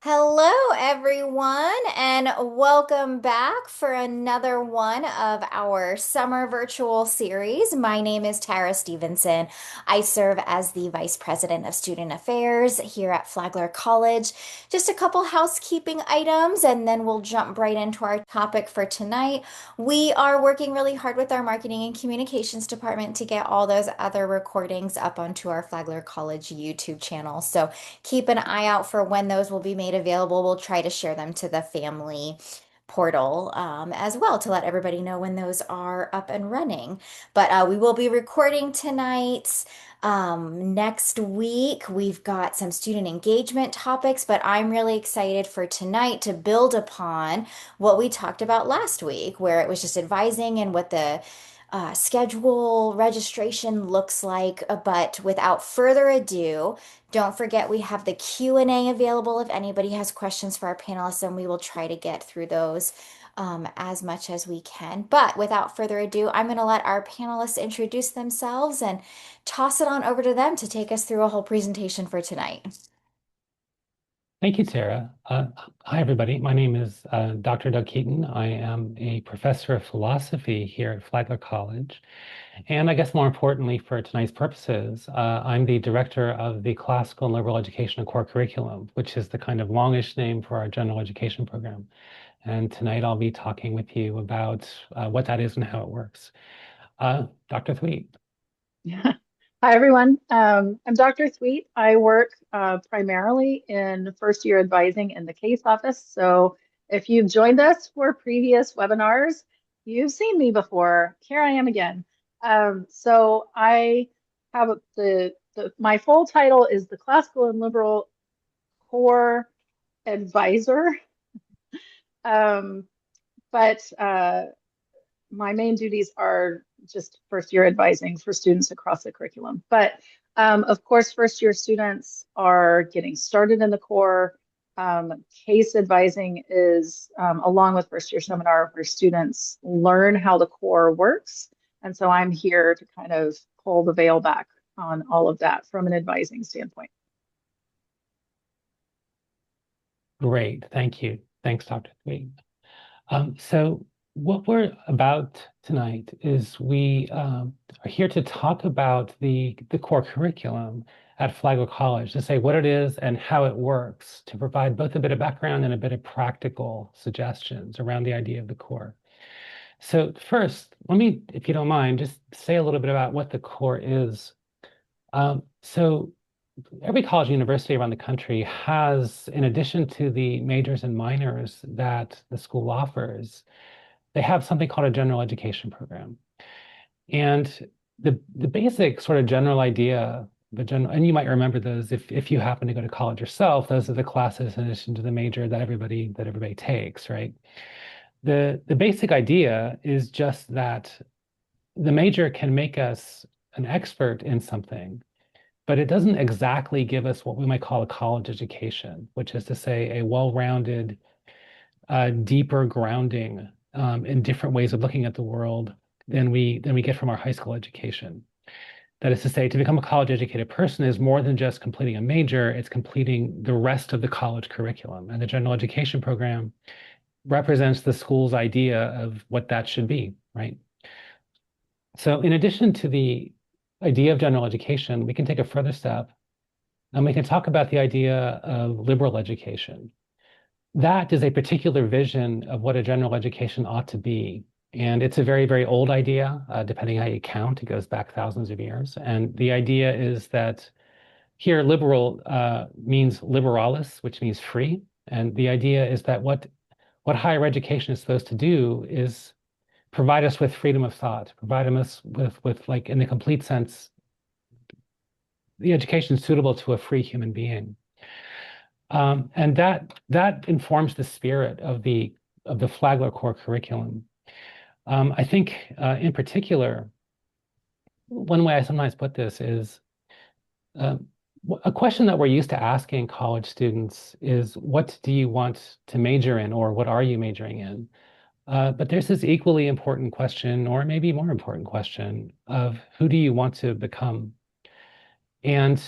Hello, everyone, and welcome back for another one of our summer virtual series. My name is Tara Stevenson. I serve as the Vice President of Student Affairs here at Flagler College. Just a couple housekeeping items, and then we'll jump right into our topic for tonight. We are working really hard with our marketing and communications department to get all those other recordings up onto our Flagler College YouTube channel. So keep an eye out for when those will be made available. We'll try to share them to the family portal as well to let everybody know when those are up and running. But we will be recording tonight. Next week, we've got some student engagement topics, but I'm really excited for tonight to build upon what we talked about last week, where it was just advising and what the schedule registration looks like. But without further ado, don't forget we have the Q&A available if anybody has questions for our panelists, and we will try to get through those as much as we can. But without further ado, I'm going to let our panelists introduce themselves and toss it on over to them to take us through a whole presentation for tonight. Thank you, Tara. Hi, everybody. My name is Dr. Doug Keaton. I am a professor of philosophy here at Flagler College. And I guess more importantly, for tonight's purposes, I'm the director of the Classical and Liberal Education and Core Curriculum, which is the kind of longish name for our general education program. And tonight I'll be talking with you about what that is and how it works. Dr. Thweet. Hi, everyone. I'm Dr. Sweet. I work primarily in first year advising in the case office. So if you've joined us for previous webinars, you've seen me before. Here I am again. So I have my full title is the Classical and Liberal Core Advisor. Um, but my main duties are just first year advising for students across the curriculum. But of course, first year students are getting started in the core. Case advising is along with first year seminar where students learn how the core works. And so I'm here to kind of pull the veil back on all of that from an advising standpoint. Great. Thank you. Thanks, Dr. Thweet. So what we're about tonight is we are here to talk about the core curriculum at Flagler College, to say what it is and how it works, to provide both a bit of background and a bit of practical suggestions around the idea of the core. So first, let me, if you don't mind, just say a little bit about what the core is. So every college and university around the country has, in addition to the majors and minors that the school offers, they have something called a general education program. And the basic sort of general idea, and you might remember those if you happen to go to college yourself, those are the classes in addition to the major that everybody takes, right? The basic idea is just that the major can make us an expert in something, but it doesn't exactly give us what we might call a college education, which is to say a well-rounded, deeper grounding in different ways of looking at the world than we get from our high school education. That is to say, to become a college-educated person is more than just completing a major, it's completing the rest of the college curriculum. And the general education program represents the school's idea of what that should be, right? So in addition to the idea of general education, we can take a further step and we can talk about the idea of liberal education. That is a particular vision of what a general education ought to be. And it's a very, very old idea, depending how you count. It goes back thousands of years. And the idea is that here, liberal means liberalis, which means free. And the idea is that what higher education is supposed to do is provide us with freedom of thought, provide us with like, in the complete sense, the education suitable to a free human being. And that informs the spirit of the Flagler core curriculum. I think in particular, one way I sometimes put this is uh, a question that we're used to asking college students is, what do you want to major in, or what are you majoring in? But there's this equally important question, or maybe more important question, of who do you want to become? And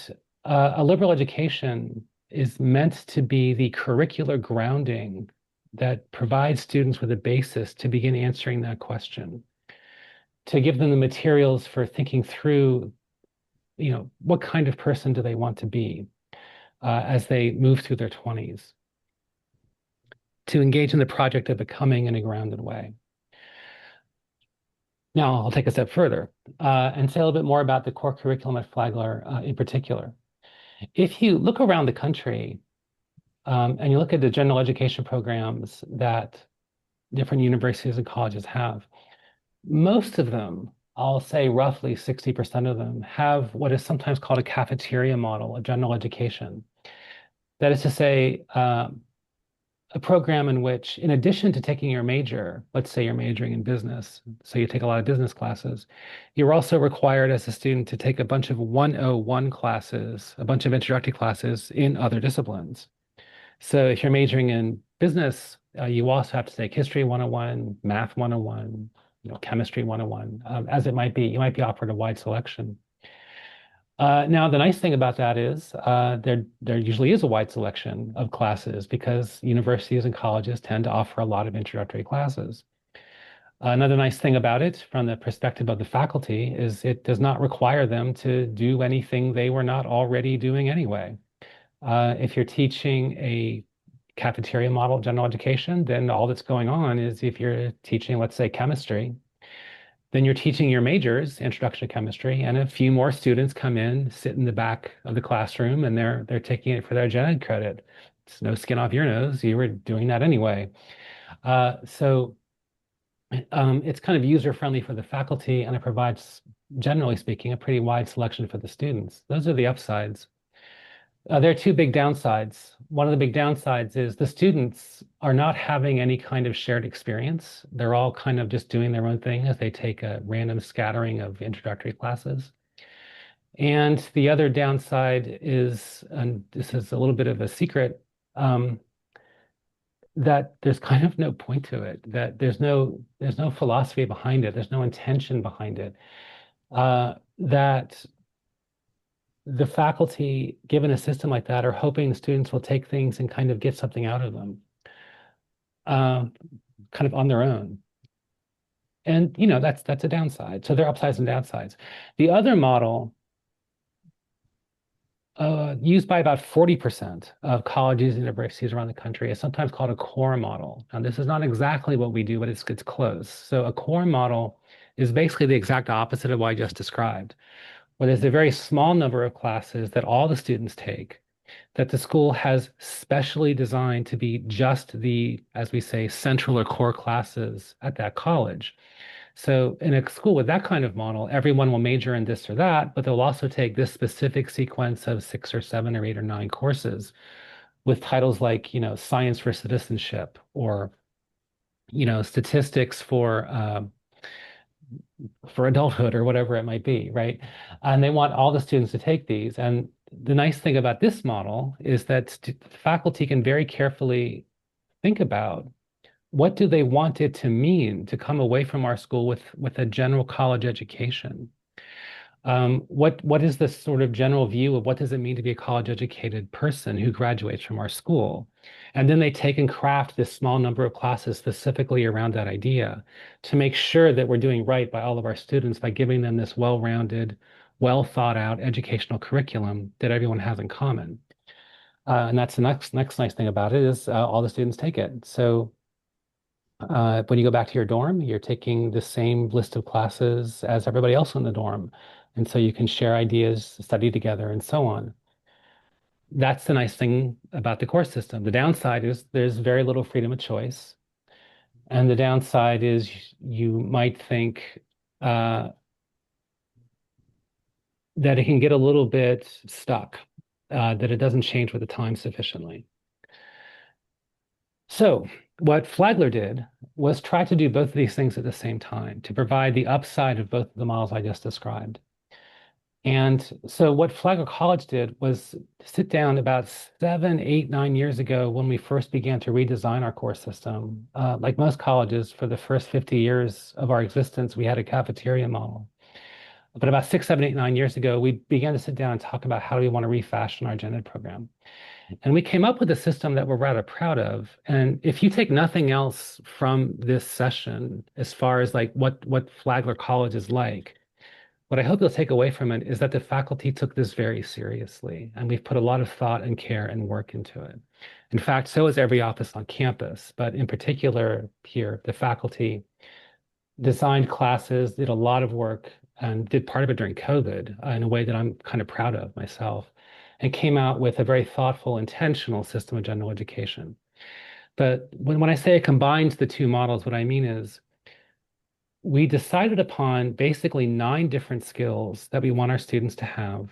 a liberal education is meant to be the curricular grounding that provides students with a basis to begin answering that question, to give them the materials for thinking through, what kind of person do they want to be as they move through their 20s, to engage in the project of becoming in a grounded way. Now, I'll take a step further and say a little bit more about the core curriculum at Flagler in particular. If you look around the country and you look at the general education programs that different universities and colleges have, most of them, I'll say roughly 60% of them, have what is sometimes called a cafeteria model of general education. That is to say, a program in which, in addition to taking your major, let's say you're majoring in business, so you take a lot of business classes, you're also required as a student to take a bunch of 101 classes, a bunch of introductory classes in other disciplines. So if you're majoring in business, you also have to take history 101, math 101, chemistry 101, as it might be. You might be offered a wide selection. Now, the nice thing about that is there usually is a wide selection of classes because universities and colleges tend to offer a lot of introductory classes. Another nice thing about it from the perspective of the faculty is it does not require them to do anything they were not already doing anyway. If you're teaching a cafeteria model of general education, then all that's going on is if you're teaching, let's say, chemistry, then you're teaching your majors, introduction to chemistry, and a few more students come in, sit in the back of the classroom, and they're taking it for their gen ed credit. It's no skin off your nose. You were doing that anyway. So it's kind of user-friendly for the faculty, and it provides, generally speaking, a pretty wide selection for the students. Those are the upsides. There are two big downsides. One of the big downsides is the students are not having any kind of shared experience. They're all kind of just doing their own thing as they take a random scattering of introductory classes. And the other downside is, and this is a little bit of a secret, that there's kind of no point to it, that there's no philosophy behind it, there's no intention behind it, that the faculty, given a system like that, are hoping the students will take things and kind of get something out of them, kind of on their own. And that's a downside. So there are upsides and downsides. The other model, used by about 40% of colleges and universities around the country, is sometimes called a core model. Now, this is not exactly what we do, but it's close. So a core model is basically the exact opposite of what I just described, where there's a very small number of classes that all the students take, that the school has specially designed to be just the, as we say, central or core classes at that college. So in a school with that kind of model, everyone will major in this or that, but they'll also take this specific sequence of 6 or 7 or 8 or 9 courses with titles like, science for citizenship or, statistics for adulthood or whatever it might be, right? And they want all the students to take these. And the nice thing about this model is that faculty can very carefully think about what do they want it to mean to come away from our school with a general college education. What is the sort of general view of what does it mean to be a college educated person who graduates from our school? And then they take and craft this small number of classes specifically around that idea to make sure that we're doing right by all of our students by giving them this well-rounded, well thought out educational curriculum that everyone has in common. And that's the next nice thing about it is all the students take it. So when you go back to your dorm, you're taking the same list of classes as everybody else in the dorm. And so you can share ideas, study together, and so on. That's the nice thing about the course system. The downside is there's very little freedom of choice. And the downside is you might think that it can get a little bit stuck, that it doesn't change with the time sufficiently. So what Flagler did was try to do both of these things at the same time to provide the upside of both of the models I just described. And so what Flagler College did was sit down about 7, 8, 9 years ago when we first began to redesign our course system. Like most colleges, for the first 50 years of our existence, we had a cafeteria model. But about 6, 7, 8, 9 years ago, we began to sit down and talk about how do we want to refashion our gen ed program. And we came up with a system that we're rather proud of. And if you take nothing else from this session, as far as like what Flagler College is like, what I hope you'll take away from it is that the faculty took this very seriously, and we've put a lot of thought and care and work into it. In fact, so is every office on campus, but in particular here, the faculty designed classes, did a lot of work, and did part of it during COVID in a way that I'm kind of proud of myself, and came out with a very thoughtful, intentional system of general education. But when I say it combines the two models, what I mean is we decided upon basically 9 different skills that we want our students to have,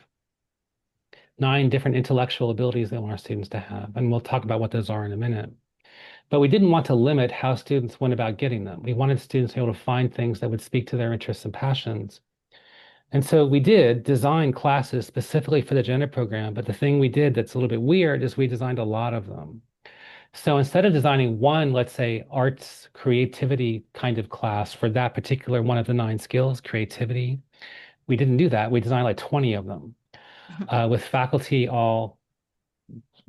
9 different intellectual abilities that we want our students to have. And we'll talk about what those are in a minute. But we didn't want to limit how students went about getting them. We wanted students to be able to find things that would speak to their interests and passions. And so we did design classes specifically for the gender program. But the thing we did that's a little bit weird is we designed a lot of them. So instead of designing one, let's say, arts creativity kind of class for that particular one of the 9 skills, creativity, we didn't do that. We designed like 20 of them with faculty all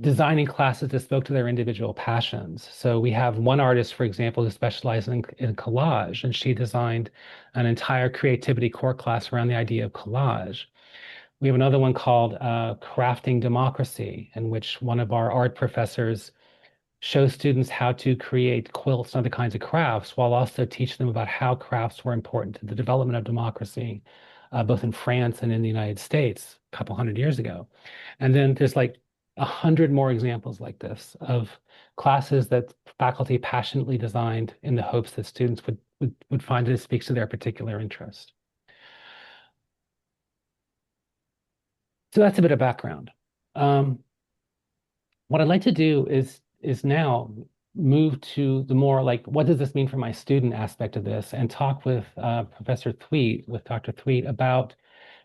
designing classes that spoke to their individual passions. So we have one artist, for example, who specializes in collage, and she designed an entire creativity core class around the idea of collage. We have another one called Crafting Democracy, in which one of our art professors show students how to create quilts and other kinds of crafts while also teach them about how crafts were important to the development of democracy, both in France and in the United States a couple hundred years ago. And then there's like 100 more examples like this of classes that faculty passionately designed in the hopes that students would find that it speaks to their particular interest. So that's a bit of background. What I'd like to do is now move to the more like, what does this mean for my student aspect of this, and talk with Professor Thweet, with Dr. Thweet, about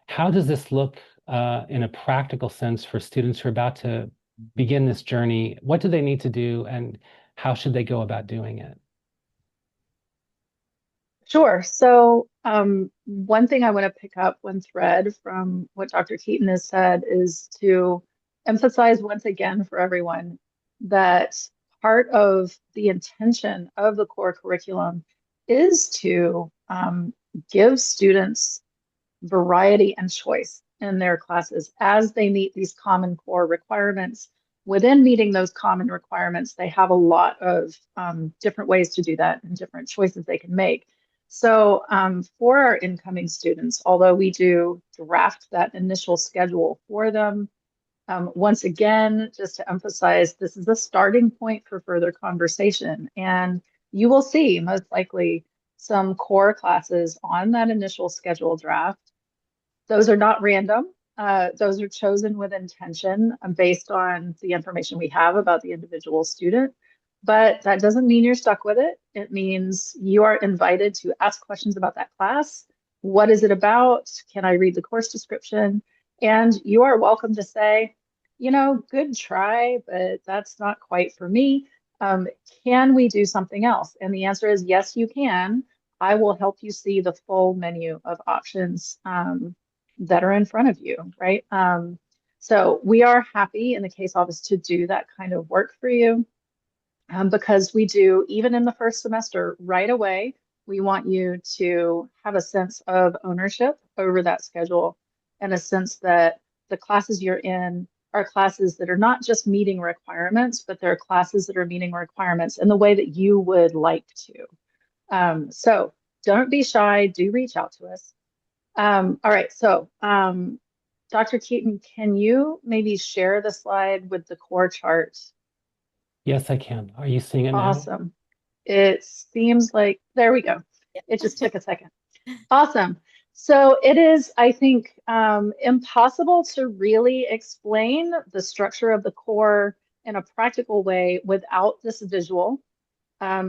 how does this look in a practical sense for students who are about to begin this journey? What do they need to do, and how should they go about doing it? Sure. So, one thing I want to pick up, one thread from what Dr. Keaton has said, is to emphasize once again for everyone that part of the intention of the core curriculum is to give students variety and choice in their classes as they meet these common core requirements. Within meeting those common requirements, they have a lot of different ways to do that and different choices they can make. So for our incoming students, although we do draft that initial schedule for them, once again, just to emphasize, this is a starting point for further conversation. And you will see most likely some core classes on that initial schedule draft. Those are not random. Those are chosen with intention based on the information we have about the individual student. But that doesn't mean you're stuck with it. It means you are invited to ask questions about that class. What is it about? Can I read the course description? And you are welcome to say, good try, but that's not quite for me. Um, can we do something else? And the answer is yes, you can. I will help you see the full menu of options that are in front of you, right? So we are happy in the case office to do that kind of work for you because we do, even in the first semester, right away, we want you to have a sense of ownership over that schedule and a sense that the classes you're in are classes that are not just meeting requirements, but they're classes that are meeting requirements in the way that you would like to. So don't be shy, do reach out to us. All right, so Dr. Keaton, can you maybe share the slide with the core chart? Yes, I can. Are you seeing it now? Awesome. It seems like, there we go. It just took a second. Awesome. So it is, I think, impossible to really explain the structure of the core in a practical way without this visual.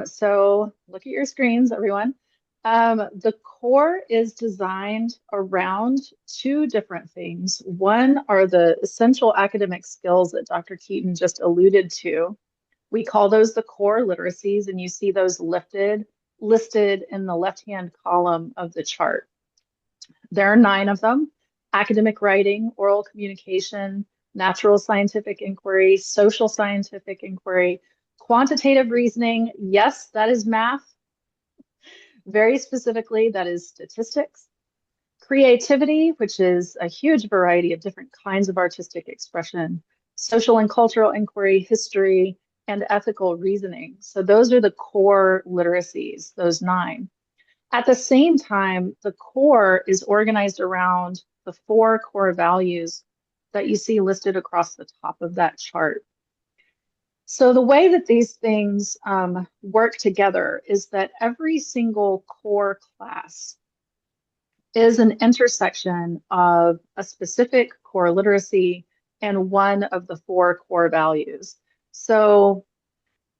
So look at your screens, everyone. The core is designed around 2 different things. One are the essential academic skills that Dr. Keaton just alluded to. We call those the core literacies, and you see those listed in the left-hand column of the chart. There are nine of them: academic writing, oral communication, natural scientific inquiry, social scientific inquiry, quantitative reasoning. Yes, that is math. Very specifically, that is statistics. Creativity, which is a huge variety of different kinds of artistic expression, social and cultural inquiry, history, and ethical reasoning. So those are the core literacies, those nine. At the same time, the core is organized around the four core values that you see listed across the top of that chart. So the way that these things work together is that every single core class is an intersection of a specific core literacy and one of the four core values. So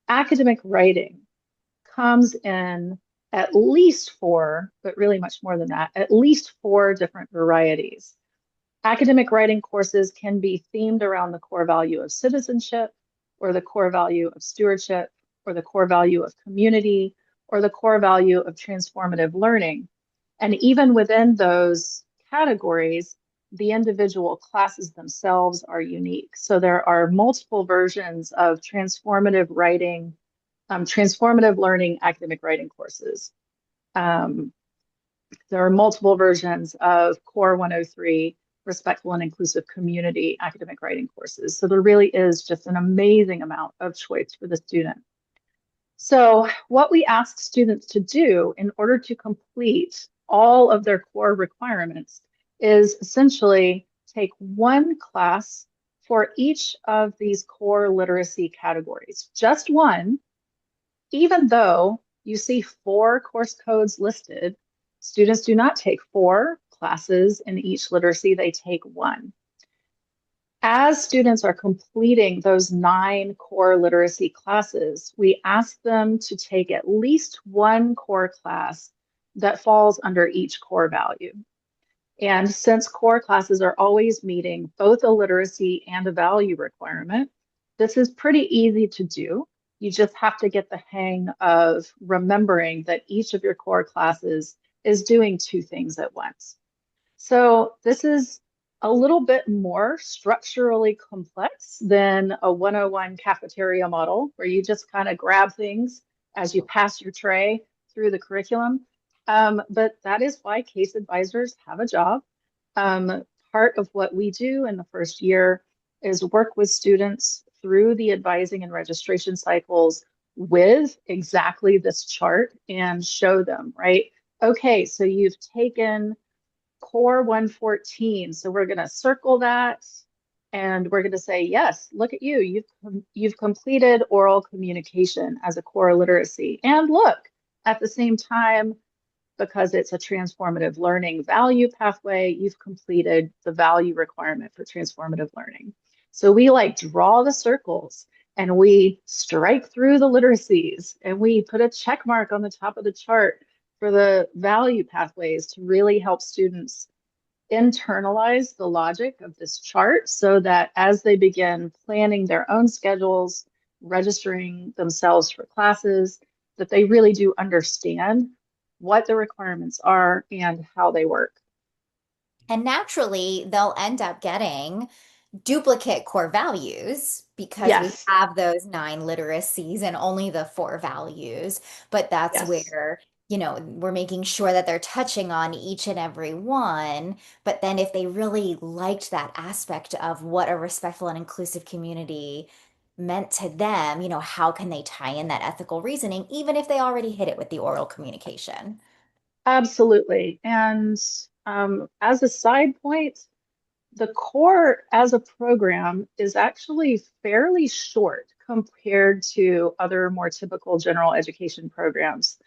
academic writing comes in at least four, but really much more than that, at least four different varieties. Academic writing courses can be themed around the core value of citizenship, or the core value of stewardship, or the core value of community, or the core value of transformative learning. And even within those categories, the individual classes themselves are unique. So there are multiple versions of transformative learning academic writing courses. Um, there are multiple versions of Core 103 respectful and inclusive community academic writing courses. So there really is just an amazing amount of choice for the student. So what we ask students to do in order to complete all of their core requirements is essentially take one class for each of these core literacy categories, just one, even though you see four course codes listed. Students do not take four classes in each literacy, they take one. As students are completing those nine core literacy classes, we ask them to take at least one core class that falls under each core value. And since core classes are always meeting both a literacy and a value requirement, this is pretty easy to do. You just have to get the hang of remembering that each of your core classes is doing two things at once. So this is a little bit more structurally complex than a 101 cafeteria model, where you just kind of grab things as you pass your tray through the curriculum. But that is why case advisors have a job. Part of what we do in the first year is work with students through the advising and registration cycles with exactly this chart and show them, right? Okay, so you've taken core 114. So we're going to circle that and we're going to say, yes, look at you. You've completed oral communication as a core literacy. And look, at the same time, because it's a transformative learning value pathway, you've completed the value requirement for transformative learning. So we like draw the circles and we strike through the literacies and we put a check mark on the top of the chart for the value pathways to really help students internalize the logic of this chart so that as they begin planning their own schedules, registering themselves for classes, that they really do understand what the requirements are and how they work. And naturally, they'll end up getting duplicate core values because we Yes, have those nine literacies and only the four values. But that's yes. where, we're making sure that they're touching on each and every one. But then if they really liked that aspect of what a respectful and inclusive community meant to them, how can they tie in that ethical reasoning, even if they already hit it with the oral communication? Absolutely. And as a side point, the core as a program is actually fairly short compared to other more typical general education programs.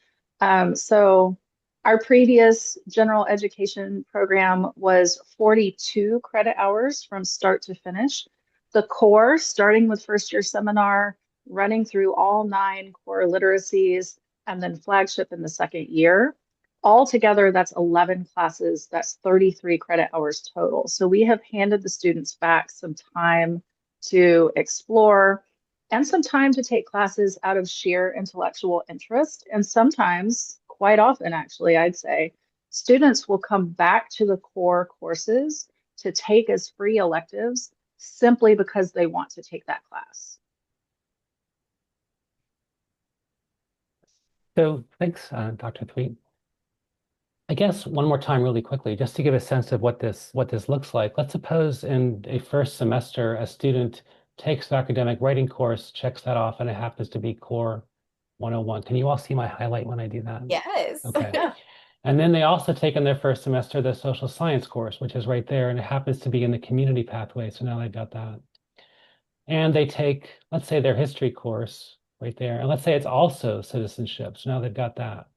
So our previous general education program was 42 credit hours from start to finish. The core, starting with first year seminar, running through all nine core literacies, and then flagship in the second year. Altogether, that's 11 classes. That's 33 credit hours total. So we have handed the students back some time to explore and some time to take classes out of sheer intellectual interest. And sometimes, quite often, actually, I'd say, students will come back to the core courses to take as free electives simply because they want to take that class. So thanks, Dr. Thweet. I guess one more time really quickly, just to give a sense of what this looks like. Let's suppose in a first semester, a student takes the academic writing course, checks that off, and it happens to be Core 101. Can you all see my highlight when I do that? Yes. Okay. Yeah. And then they also take in their first semester the social science course, which is right there, and it happens to be in the community pathway. So now they've got that. And they take, let's say, their history course right there. And let's say it's also citizenship. So now they've got that.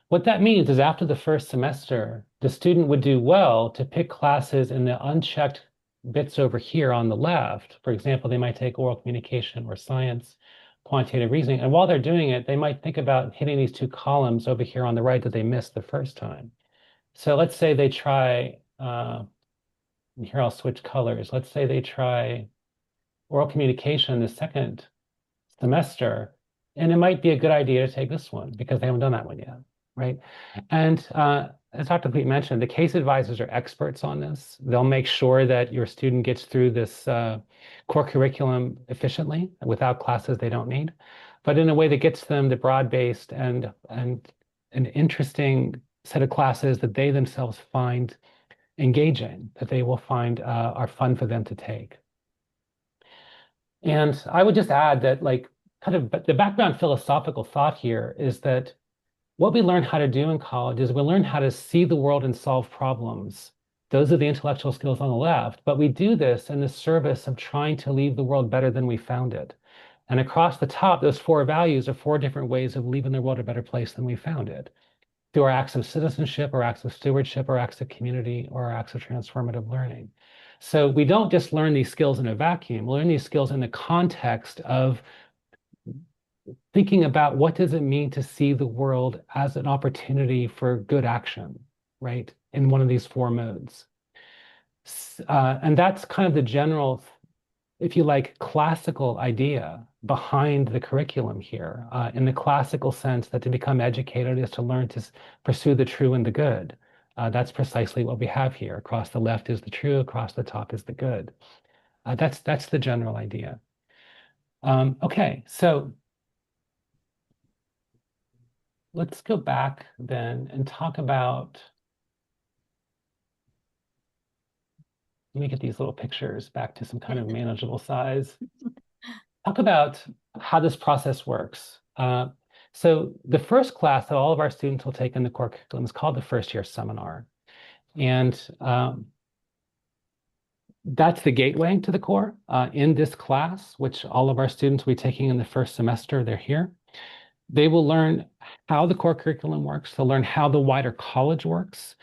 What that means is after the first semester, the student would do well to pick classes in the unchecked bits over here on the left. For example, they might take oral communication or science, quantitative reasoning. And while they're doing it, they might think about hitting these two columns over here on the right that they missed the first time. So let's say they try, here I'll switch colors. Let's say they try oral communication the second semester, and it might be a good idea to take this one because they haven't done that one yet, right? And as Dr. Pleat mentioned, the case advisors are experts on this. They'll make sure that your student gets through this core curriculum efficiently without classes they don't need, but in a way that gets them the broad-based and an interesting set of classes that they themselves find engaging, that they will find are fun for them to take. And I would just add that, like, kind of the background philosophical thought here is that what we learn how to do in college is we learn how to see the world and solve problems. Those are the intellectual skills on the left, but we do this in the service of trying to leave the world better than we found it. And across the top, those four values are four different ways of leaving the world a better place than we found it. Through our acts of citizenship, our acts of stewardship, our acts of community, or our acts of transformative learning. So we don't just learn these skills in a vacuum. We learn these skills in the context of thinking about what does it mean to see the world as an opportunity for good action, right? In one of these four modes. And that's kind of the general, if you like, classical idea behind the curriculum here, in the classical sense that to become educated is to learn to pursue the true and the good. That's precisely what we have here. Across the left is the true, across the top is the good. That's the general idea. Okay, so let's go back then and talk about, let me get these little pictures back to some kind of manageable size. Talk about how this process works. So the first class that all of our students will take in the core curriculum is called the first year seminar. And that's the gateway to the core. In this class, which all of our students will be taking in the first semester, they're here. They will learn how the core curriculum works. They'll learn how the wider college works.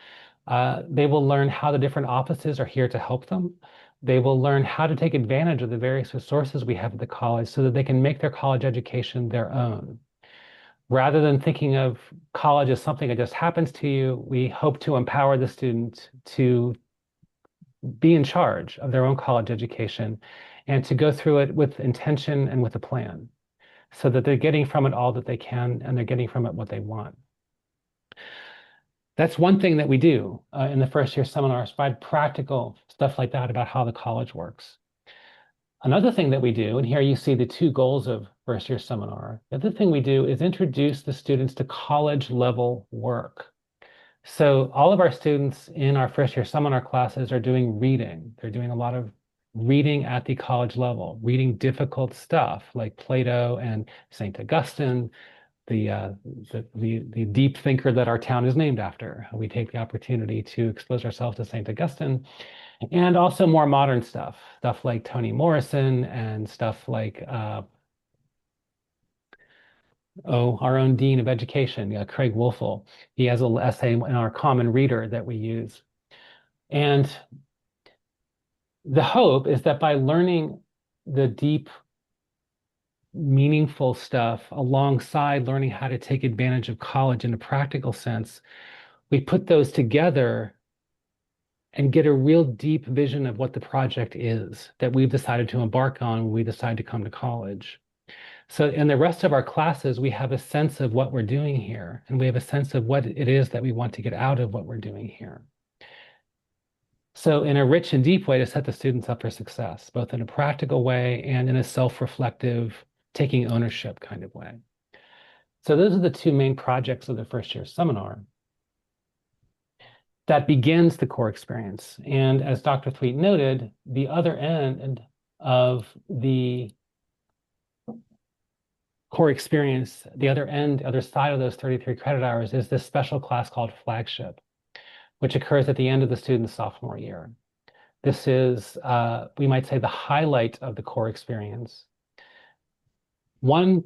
They will learn how the different offices are here to help them. They will learn how to take advantage of the various resources we have at the college so that they can make their college education their own. Rather than thinking of college as something that just happens to you, we hope to empower the student to be in charge of their own college education and to go through it with intention and with a plan so that they're getting from it all that they can and they're getting from it what they want. That's one thing that we do in the first year seminars, provide practical stuff like that about how the college works. Another thing that we do, and here you see the two goals of first year seminar, the other thing we do is introduce the students to college level work. So all of our students in our first year seminar classes are doing reading. They're doing a lot of reading at the college level, reading difficult stuff like Plato and St. Augustine, the deep thinker that our town is named after. We take the opportunity to expose ourselves to St. Augustine and also more modern stuff like Toni Morrison and stuff like, our own Dean of Education, Craig Wolfel. He has a little essay in our common reader that we use. And the hope is that by learning the deep, meaningful stuff alongside learning how to take advantage of college in a practical sense, we put those together and get a real deep vision of what the project is that we've decided to embark on when we decide to come to college. So in the rest of our classes, we have a sense of what we're doing here, and we have a sense of what it is that we want to get out of what we're doing here. So in a rich and deep way to set the students up for success, both in a practical way and in a self-reflective, taking ownership kind of way. So those are the two main projects of the first year seminar. That begins the core experience. And as Dr. Thweet noted, the other end of the core experience, the other side of those 33 credit hours is this special class called Flagship, which occurs at the end of the student's sophomore year. This is, we might say, the highlight of the core experience. One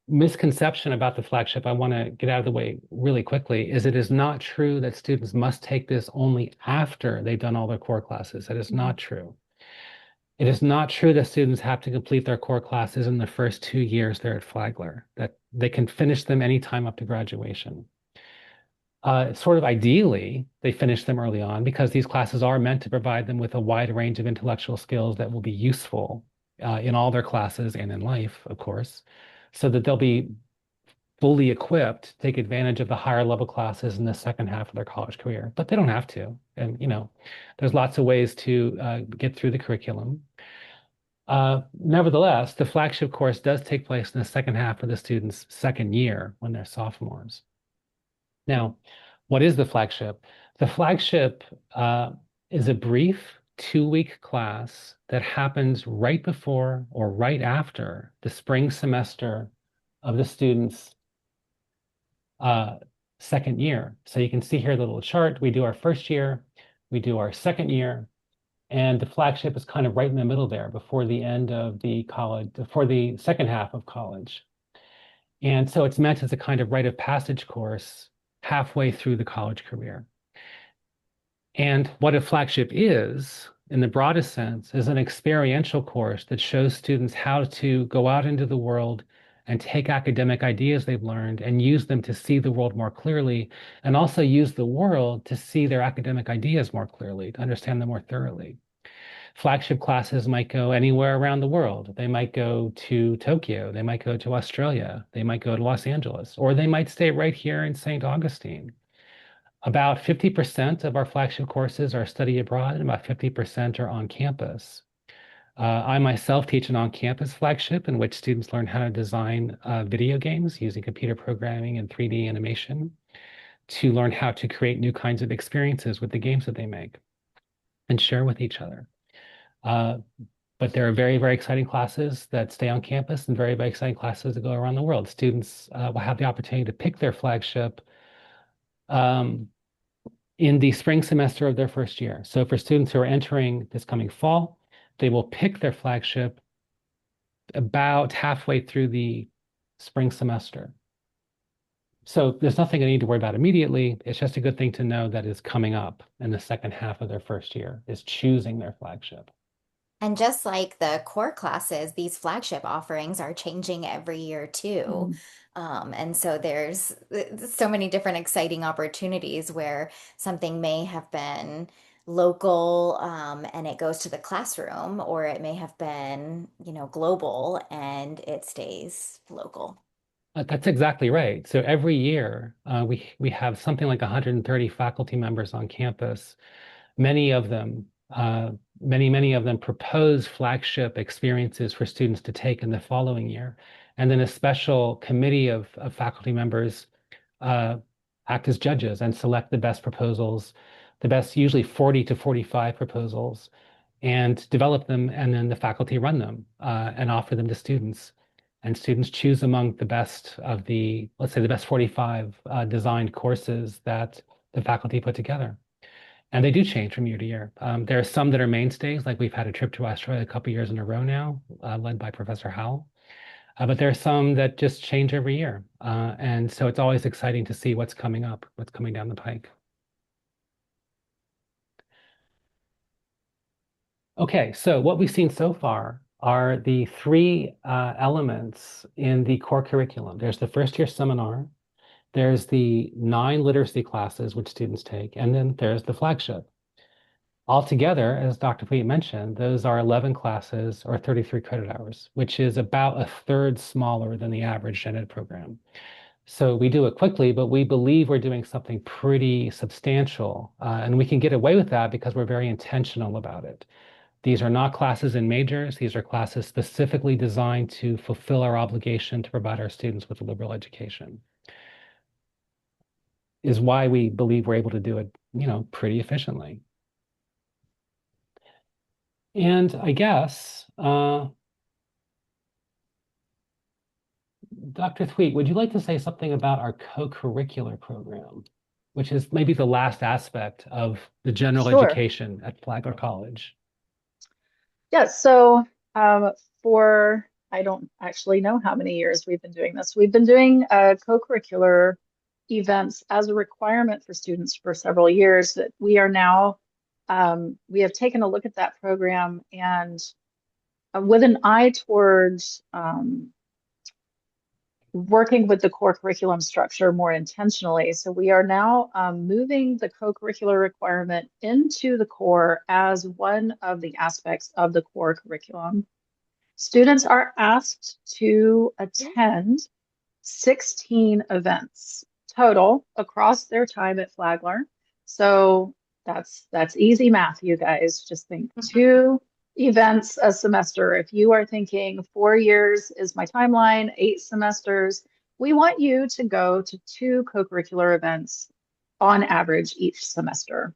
misconception about the flagship I want to get out of the way really quickly is it is not true that students must take this only after they've done all their core classes. That is not true. It is not true that students have to complete their core classes in the first 2 years they're at Flagler, that they can finish them anytime up to graduation. Sort of ideally, they finish them early on because these classes are meant to provide them with a wide range of intellectual skills that will be useful in all their classes and in life, of course, so that they'll be fully equipped to take advantage of the higher level classes in the second half of their college career. But they don't have to. And, there's lots of ways to get through the curriculum. Nevertheless, the flagship course does take place in the second half of the student's second year when they're sophomores. Now, what is the flagship? The flagship is a brief 2-week class that happens right before or right after the spring semester of the student's second year. So you can see here the little chart. We do our first year, we do our second year, and the flagship is kind of right in the middle there before the end of the college, before the second half of college. And so it's meant as a kind of rite of passage course halfway through the college career. And what a flagship is, in the broadest sense, is an experiential course that shows students how to go out into the world and take academic ideas they've learned and use them to see the world more clearly, and also use the world to see their academic ideas more clearly, to understand them more thoroughly. Flagship classes might go anywhere around the world. They might go to Tokyo, they might go to Australia, they might go to Los Angeles, or they might stay right here in St. Augustine. About 50% of our flagship courses are study abroad, and about 50% are on campus. I myself teach an on-campus flagship in which students learn how to design video games using computer programming and 3D animation to learn how to create new kinds of experiences with the games that they make and share with each other. But there are very, very exciting classes that stay on campus and very, very exciting classes that go around the world. Students will have the opportunity to pick their flagship in the spring semester of their first year. So for students who are entering this coming fall, they will pick their flagship about halfway through the spring semester. So there's nothing I need to worry about immediately. It's just a good thing to know that is coming up in the second half of their first year, is choosing their flagship. And just like the core classes, these flagship offerings are changing every year too. And so there's so many different exciting opportunities where something may have been local, and it goes to the classroom, or it may have been, global and it stays local. That's exactly right. So every year, we have something like 130 faculty members on campus. Many of them, many of them propose flagship experiences for students to take in the following year. And then a special committee of faculty members act as judges and select the best proposals, the best, usually 40 to 45 proposals, and develop them. And then the faculty run them and offer them to students. And students choose among the best of the, let's say, the best 45 designed courses that the faculty put together. And they do change from year to year. There are some that are mainstays, like we've had a trip to Australia a couple years in a row now, led by Professor Howell. But there are some that just change every year. And so it's always exciting to see what's coming up, what's coming down the pike. Okay, so what we've seen so far are the three elements in the core curriculum. There's the first year seminar, there's the 9 literacy classes which students take, and then there's the flagship. Altogether, as Dr. Fleet mentioned, those are 11 classes or 33 credit hours, which is about a third smaller than the average gen ed program. So we do it quickly, but we believe we're doing something pretty substantial. And we can get away with that because we're very intentional about it. These are not classes in majors. These are classes specifically designed to fulfill our obligation to provide our students with a liberal education. Is why we believe we're able to do it, pretty efficiently. And I guess, Dr. Thweet, would you like to say something about our co-curricular program, which is maybe the last aspect of the general Sure. education at Flagler College? Yeah, so for I don't actually know how many years we've been doing this. We've been doing co-curricular events as a requirement for students for several years. That we are now we have taken a look at that program and with an eye towards working with the core curriculum structure more intentionally. So we are now moving the co-curricular requirement into the core as one of the aspects of the core curriculum. Students are asked to attend 16 events total across their time at Flagler. So that's easy math, you guys. Just think two events a semester. If you are thinking 4 years is my timeline, 8 semesters, we want you to go to two co-curricular events on average each semester.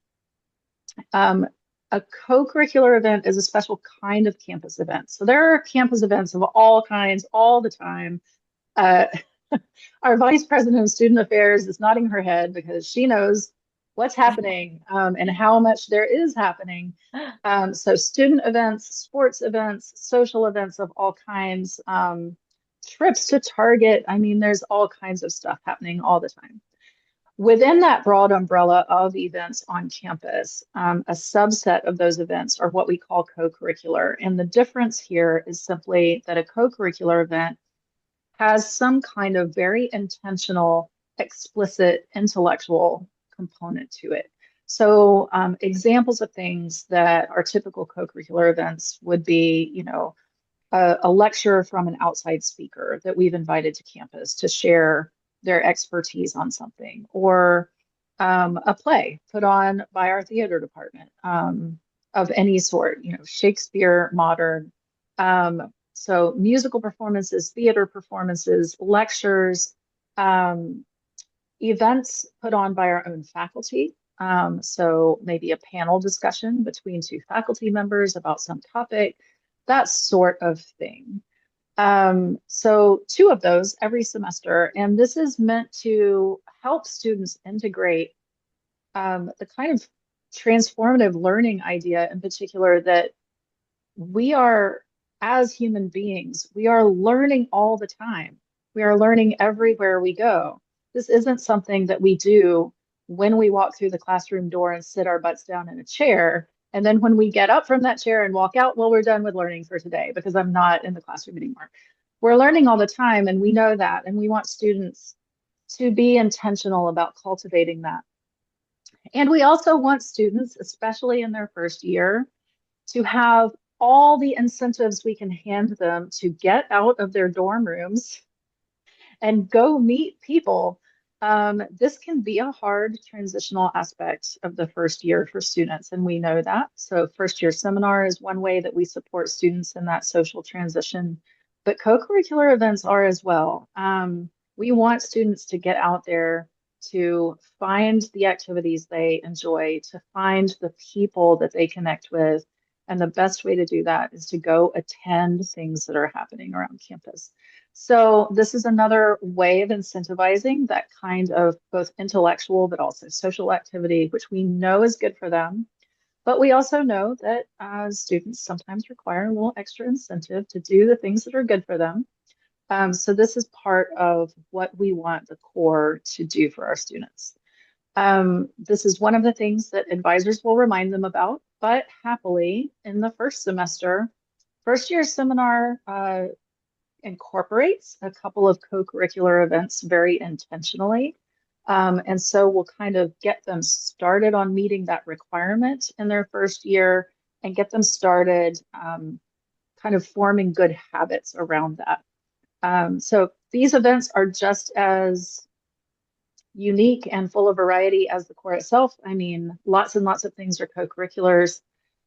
Um, a co-curricular event is a special kind of campus event. So there are campus events of all kinds all the time. Uh, our vice president of student affairs is nodding her head because she knows what's happening and how much there is happening. So student events, sports events, social events of all kinds, trips to Target. I mean, there's all kinds of stuff happening all the time. Within that broad umbrella of events on campus, a subset of those events are what we call co-curricular. And the difference here is simply that a co-curricular event has some kind of very intentional, explicit intellectual component to it. So examples of things that are typical co-curricular events would be, a lecture from an outside speaker that we've invited to campus to share their expertise on something, or a play put on by our theater department of any sort, Shakespeare, modern. So musical performances, theater performances, lectures, um, events put on by our own faculty. So maybe a panel discussion between two faculty members about some topic, that sort of thing. So two of those every semester, and this is meant to help students integrate the kind of transformative learning idea in particular that we are, as human beings, we are learning all the time. We are learning everywhere we go. This isn't something that we do when we walk through the classroom door and sit our butts down in a chair. And then when we get up from that chair and walk out, well, we're done with learning for today because I'm not in the classroom anymore. We're learning all the time, and we know that. And we want students to be intentional about cultivating that. And we also want students, especially in their first year, to have all the incentives we can hand them to get out of their dorm rooms and go meet people. This can be a hard transitional aspect of the first year for students, and we know that. So, first year seminar is one way that we support students in that social transition, but co curricular events are as well. We want students to get out there to find the activities they enjoy, to find the people that they connect with. And the best way to do that is to go attend things that are happening around campus. So this is another way of incentivizing that kind of both intellectual but also social activity, which we know is good for them. But we also know that students sometimes require a little extra incentive to do the things that are good for them. So this is part of what we want the core to do for our students. This is one of the things that advisors will remind them about, but happily in the first semester, first year seminar incorporates a couple of co-curricular events very intentionally. And so we'll kind of get them started on meeting that requirement in their first year and get them started kind of forming good habits around that. So these events are just as unique and full of variety as the core itself. I mean, lots and lots of things are co-curriculars.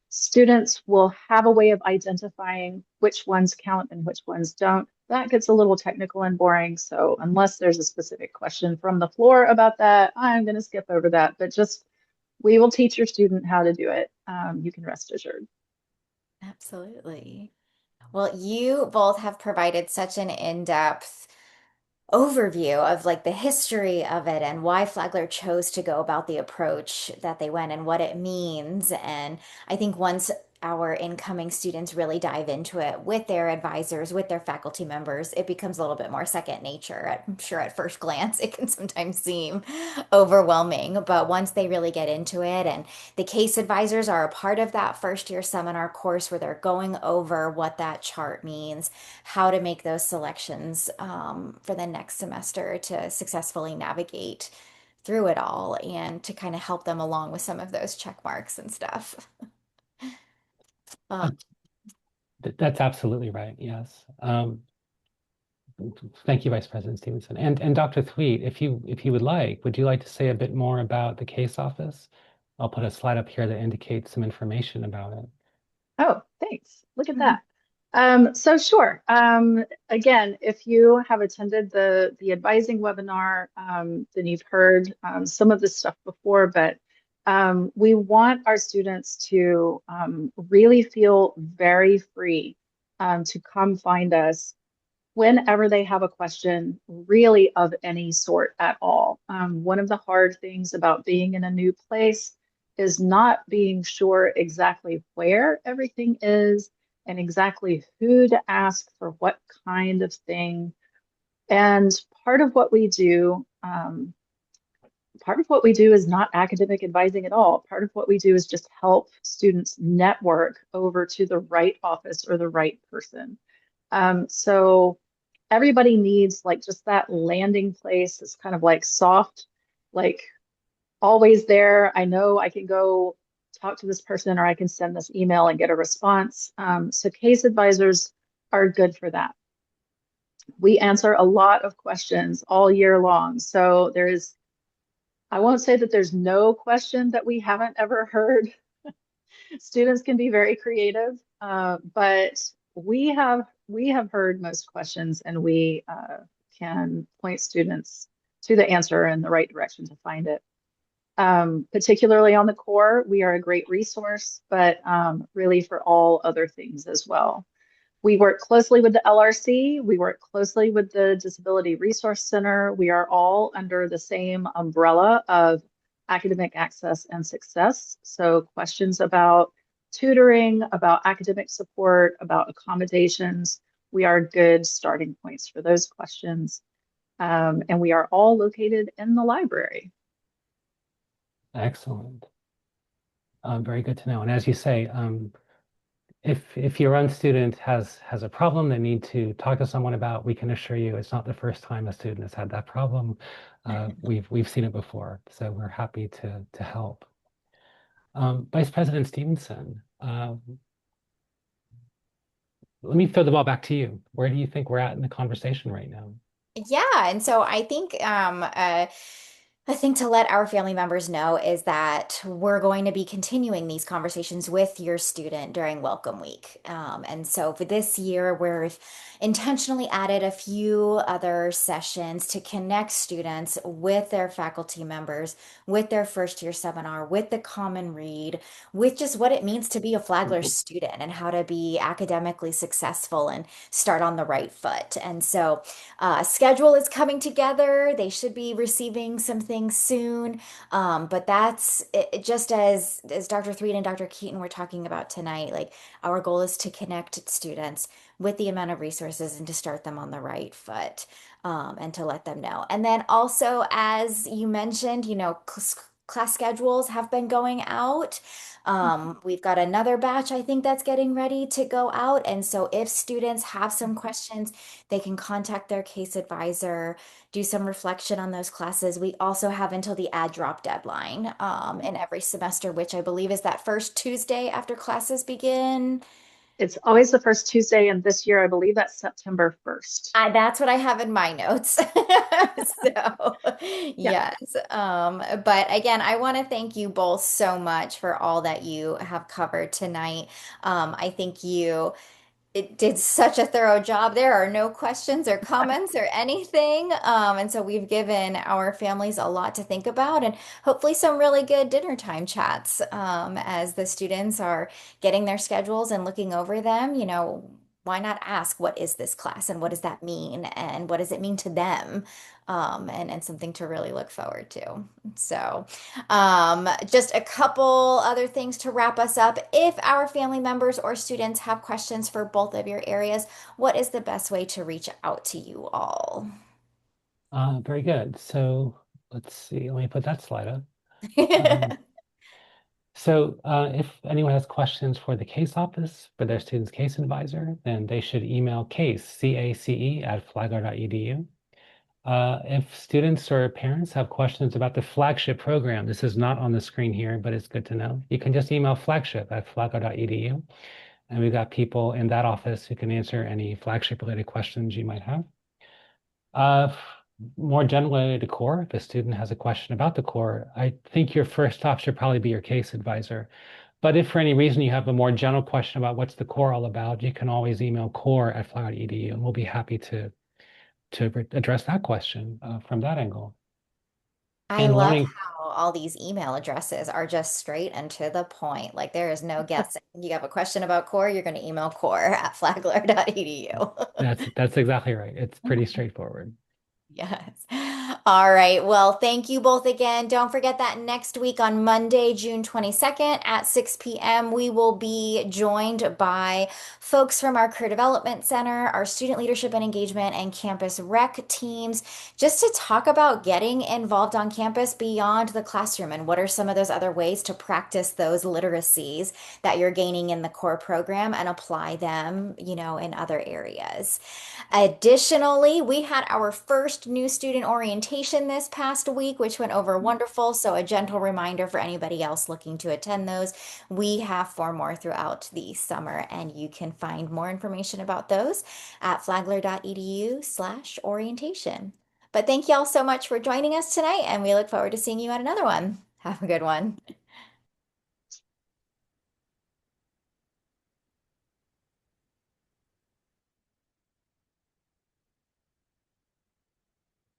Students will have a way of identifying which ones count and which ones don't. That gets a little technical and boring. So unless there's a specific question from the floor about that, I'm going to skip over that. But just we will teach your student how to do it. You can rest assured. Absolutely. Well, you both have provided such an in-depth overview of like the history of it and why Flagler chose to go about the approach that they went and what it means. And I think once our incoming students really dive into it with their advisors, with their faculty members, it becomes a little bit more second nature. I'm sure at first glance it can sometimes seem overwhelming, but once they really get into it, and the case advisors are a part of that first year seminar course where they're going over what that chart means, how to make those selections for the next semester to successfully navigate through it all and to kind of help them along with some of those check marks and stuff. Uh, Um, that's absolutely right. Yes. Thank you, Vice President Stevenson. And Dr. Thweet, if you would like, would you like to say a bit more about the case office? I'll put a slide up here that indicates some information about it. Oh, thanks. Look at that. So sure. Again, if you have attended the advising webinar, then you've heard some of this stuff before, but we want our students to really feel very free to come find us whenever they have a question, really of any sort at all. One of the hard things about being in a new place is not being sure exactly where everything is and exactly who to ask for what kind of thing. And part of what we do, part of what we do is not academic advising at all. Part of what we do is just help students network over to the right office or the right person. So everybody needs like just that landing place. It's kind of like soft, like always there. I know I can go talk to this person or I can send this email and get a response. So case advisors are good for that. We answer a lot of questions all year long. So I won't say that there's no question that we haven't ever heard. Students can be very creative, but we have heard most questions, and we can point students to the answer and the right direction to find it. Particularly on the core, we are a great resource, but really for all other things as well. We work closely with the LRC. We work closely with the Disability Resource Center. We are all under the same umbrella of academic access and success. So questions about tutoring, about academic support, about accommodations, we are good starting points for those questions. And we are all located in the library. Excellent. Very good to know. And as you say, if your own student has a problem they need to talk to someone about, we can assure you it's not the first time a student has had that problem. We've seen it before, so we're happy to help. Vice President Stevenson, let me throw the ball back to you. Where do you think we're at in the conversation right now? Yeah, and so I think a thing to let our family members know is that we're going to be continuing these conversations with your student during Welcome Week. And so for this year, we've intentionally added a few other sessions to connect students with their faculty members, with their first year seminar, with the common read, with just what it means to be a Flagler student and how to be academically successful and start on the right foot. And so schedule is coming together. They should be receiving some things soon. But that's it, just as Dr. Threed and Dr. Keaton were talking about tonight. Like our goal is to connect students with the amount of resources and to start them on the right foot. And to let them know. And then also, as you mentioned, class schedules have been going out. We've got another batch, I think, that's getting ready to go out. And so if students have some questions, they can contact their case advisor, do some reflection on those classes. We also have until the add drop deadline in every semester, which I believe is that first Tuesday after classes begin. It's always the first Tuesday, and this year I believe that's September 1st. That's what I have in my notes. So, Yeah. yes. But again, I want to thank you both so much for all that you have covered tonight. I think you it did such a thorough job. There are no questions or comments or anything. And so we've given our families a lot to think about and hopefully some really good dinner time chats as the students are getting their schedules and looking over them. Why not ask, what is this class and what does that mean? And what does it mean to them? And something to really look forward to. So, just a couple other things to wrap us up. If our family members or students have questions for both of your areas, what is the best way to reach out to you all? Very good. So let's see. Let me put that slide up. Um, if anyone has questions for the case office, for their student's case advisor, then they should email case, C-A-C-E, at flagler.edu. If students or parents have questions about the flagship program, this is not on the screen here, but it's good to know. You can just email flagship@flagler.edu. And we've got people in that office who can answer any flagship related questions you might have. Uh, More generally to core, if a student has a question about the core, I think your first stop should probably be your case advisor. But if for any reason you have a more general question about what's the core all about, you can always email core@flagler.edu, and we'll be happy to address that question from that angle. I And love learning, how all these email addresses are just straight and to the point. Like there is no guessing. You have a question about core, you're going to email core@flagler.edu. that's exactly right. It's pretty straightforward. Yes. All right. Well, thank you both again. Don't forget that next week on Monday, June 22nd at 6 p.m., we will be joined by folks from our Career Development Center, our Student Leadership and Engagement, and Campus Rec teams, just to talk about getting involved on campus beyond the classroom and what are some of those other ways to practice those literacies that you're gaining in the core program and apply them, in other areas. Additionally, we had our first new student orientation this past week, which went over wonderful. So, a gentle reminder for anybody else looking to attend those. We have four more throughout the summer, and you can find more information about those at flagler.edu/orientation. But thank you all so much for joining us tonight, and we look forward to seeing you at another one. Have a good one.